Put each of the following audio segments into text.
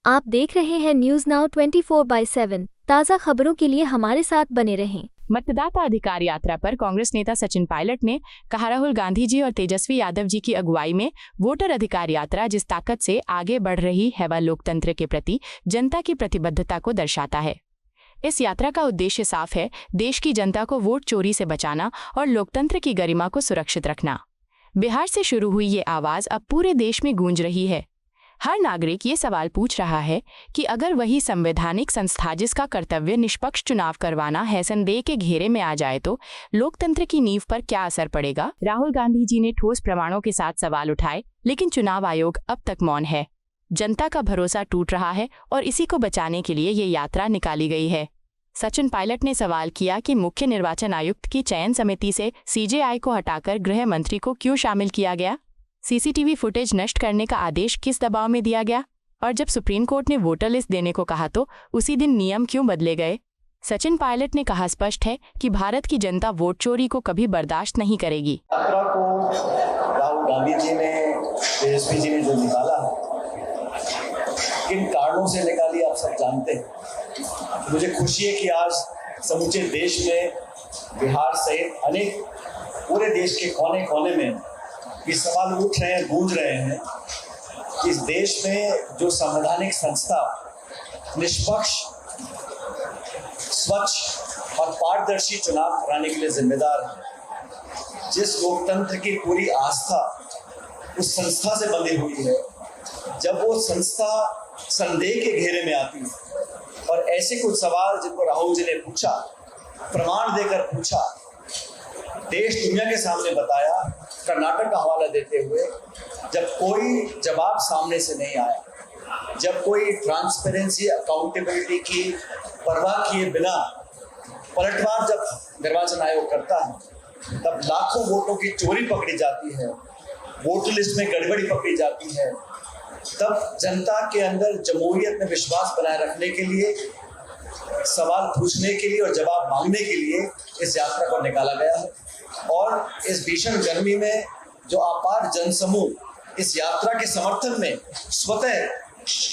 आप देख रहे हैं न्यूज नाउ 24/7 ताज़ा खबरों के लिए हमारे साथ बने रहें। मतदाता अधिकार यात्रा पर कांग्रेस नेता सचिन पायलट ने कहा, राहुल गांधी जी और तेजस्वी यादव जी की अगुवाई में वोटर अधिकार यात्रा जिस ताकत से आगे बढ़ रही है वह लोकतंत्र के प्रति जनता की प्रतिबद्धता को दर्शाता है। इस यात्रा का उद्देश्य साफ है, देश की जनता को वोट चोरी से बचाना और लोकतंत्र की गरिमा को सुरक्षित रखना। बिहार से शुरू हुई ये आवाज अब पूरे देश में गूंज रही है। हर नागरिक ये सवाल पूछ रहा है कि अगर वही संवैधानिक संस्था जिसका कर्तव्य निष्पक्ष चुनाव करवाना है संदेह के घेरे में आ जाए तो लोकतंत्र की नींव पर क्या असर पड़ेगा। राहुल गांधी जी ने ठोस प्रमाणों के साथ सवाल उठाए, लेकिन चुनाव आयोग अब तक मौन है। जनता का भरोसा टूट रहा है और इसी को बचाने के लिए ये यात्रा निकाली गई है। सचिन पायलट ने सवाल किया कि मुख्य निर्वाचन आयुक्त की चयन समिति से सीजेआई को हटाकर गृह मंत्री को क्यों शामिल किया गया। सीसीटीवी फुटेज नष्ट करने का आदेश किस दबाव में दिया गया, और जब सुप्रीम कोर्ट ने वोटर लिस्ट देने को कहा तो उसी दिन नियम क्यों बदले गए। सचिन पायलट ने कहा, स्पष्ट है कि भारत की जनता वोट चोरी को कभी बर्दाश्त नहीं करेगी। यात्रा को राहुल गांधी जी ने, तेजस्वी जी ने जो निकाला है, किन कारणों से निकाली आप सब जानते हैं। मुझे खुशी है कि आज समूचे देश में बिहार सहित अनेक पूरे देश के कोने कोने में ये सवाल उठ रहे हैं, गूंज रहे हैं कि इस देश में जो संवैधानिक संस्था निष्पक्ष, स्वच्छ और पारदर्शी चुनाव कराने के लिए जिम्मेदार है, जिस लोकतंत्र की पूरी आस्था उस संस्था से बंधी हुई है, जब वो संस्था संदेह के घेरे में आती है और ऐसे कुछ सवाल जिनको राहुल जी ने पूछा, प्रमाण देकर पूछा, देश दुनिया के सामने बताया, कर्नाटक का हवाला देते हुए, जब कोई जवाब सामने से नहीं आया, जब कोई ट्रांसपेरेंसी, अकाउंटेबिलिटी की परवाह किए बिना पलटवार जब निर्वाचन आयोग करता है, तब लाखों वोटों की चोरी पकड़ी जाती है, वोटर लिस्ट में गड़बड़ी पकड़ी जाती है, तब जनता के अंदर जमहूरियत में विश्वास बनाए रखने के लिए, सवाल पूछने के लिए और जवाब मांगने के लिए इस यात्रा को निकाला गया है। और इस भीषण गर्मी में जो अपार जनसमूह इस यात्रा के समर्थन में स्वतः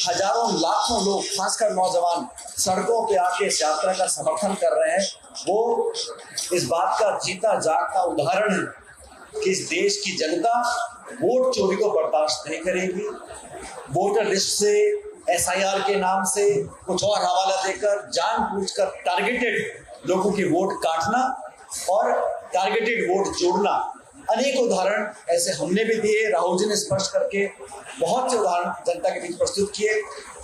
हजारों लाखों लोग, खासकर नौजवान, सड़कों पे आके इस यात्रा का समर्थन कर रहे हैं, वो इस बात का जीता जागता उदाहरण है कि इस देश की जनता वोट चोरी को बर्दाश्त नहीं करेगी। वोटर लिस्ट से, एसआईआर के नाम से कुछ और हवाला देकर जानबूझकर टारगेटेड लोगों की वोट काटना और टारगेटेड वोट जोड़ना, अनेक उदाहरण ऐसे हमने भी दिए, राहुल जी ने स्पष्ट करके बहुत से उदाहरण जनता के बीच प्रस्तुत किए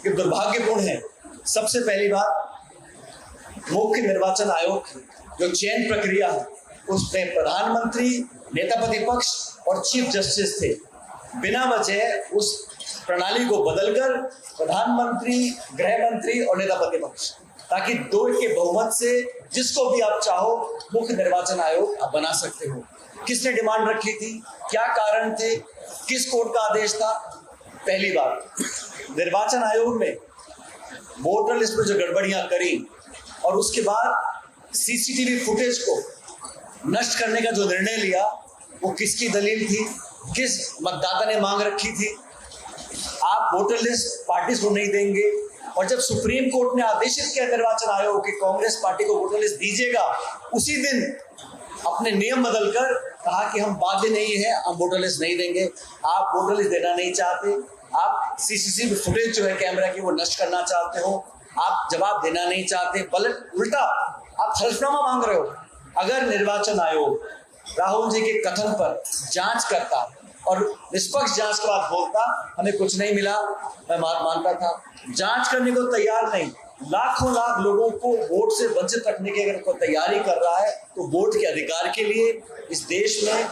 कि दुर्भाग्यपूर्ण है। सबसे पहली बात, मुख्य निर्वाचन आयोग की जो चयन प्रक्रिया है उसमें प्रधानमंत्री, नेता प्रतिपक्ष और चीफ जस्टिस थे। बिना वजह उस प्रणाली को बदलकर प्रधानमंत्री, गृह मंत्री और नेता प्रतिपक्ष, ताकि दो के बहुमत से जिसको भी आप चाहो मुख्य निर्वाचन आयोग आप बना सकते हो। किसने डिमांड रखी थी, क्या कारण थे, किस कोर्ट का आदेश था। पहली बात, निर्वाचन आयोग ने वोटर लिस्ट में जो गड़बड़ियां करी और उसके बाद सीसीटीवी फुटेज को नष्ट करने का जो निर्णय लिया, वो किसकी दलील थी, किस मतदाता ने मांग रखी थी। आप वोटर लिस्ट पार्टी को नहीं देंगे, और जब सुप्रीम कोर्ट ने आदेशित किया निर्वाचन आयोग कि कांग्रेस पार्टी को वोटर लिस्ट दीजिएगा, उसी दिन अपने नियम बदलकर कहा कि हम बाध्य नहीं है, हम वोटर लिस्ट नहीं देंगे। आप वोटर लिस्ट देना नहीं चाहते, आप सीसीटीवी फुटेज जो है कैमरा की वो नष्ट करना चाहते हो, आप जवाब देना नहीं चाहते, बल्कि उल्टा आप हलफनामा मांग रहे हो। अगर निर्वाचन आयोग राहुल जी के कथन पर जांच करता और निष्पक्ष जांच के बाद बोलता हमें कुछ नहीं मिला, मैं बात मानता था, जांच करने को तैयार नहीं, लाखों लाख लोगों को वोट से वंचित रखने की अगर कोई तैयारी कर रहा है तो वोट के अधिकार के लिए, इस देश में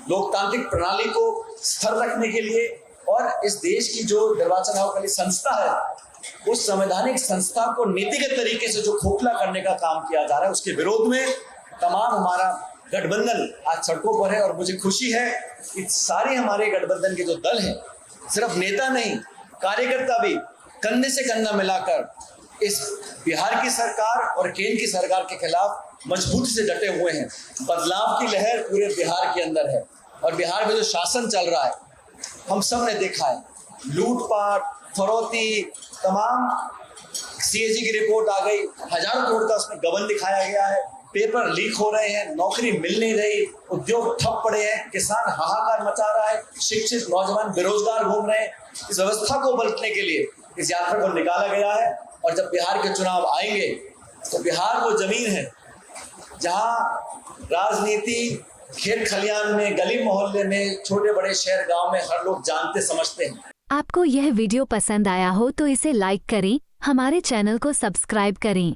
लोकतांत्रिक प्रणाली को स्थिर रखने के लिए, और इस देश की जो निर्वाचन आयोग वाली संस्था है उस संवैधानिक संस्था को नीतिगत तरीके से जो खोखला करने का काम किया जा रहा है, उसके विरोध में तमाम हमारा गठबंधन आज सड़कों पर है। और मुझे खुशी है कि सारे हमारे गठबंधन के जो दल हैं, सिर्फ नेता नहीं, कार्यकर्ता भी कंधे से कंधा मिलाकर इस बिहार की सरकार और केंद्र की सरकार के खिलाफ मजबूती से डटे हुए हैं। बदलाव की लहर पूरे बिहार के अंदर है, और बिहार में जो शासन चल रहा है हम सब ने देखा है, लूटपाट, फरोती, तमाम सीएजी की रिपोर्ट आ गई, हजारों करोड़ का उसमें गबन दिखाया गया है, पेपर लीक हो रहे हैं, नौकरी मिल नहीं रही, उद्योग ठप पड़े हैं, किसान हाहाकार मचा रहा है, शिक्षित नौजवान बेरोजगार घूम रहे हैं। इस व्यवस्था को पलटने के लिए इस यात्रा को निकाला गया है। और जब बिहार के चुनाव आएंगे तो बिहार वो जमीन है जहां राजनीति खेत खलियान में, गली मोहल्ले में, छोटे बड़े शहर गांव में हर लोग जानते समझते हैं। आपको यह वीडियो पसंद आया हो तो इसे लाइक करें, हमारे चैनल को सब्सक्राइब करें।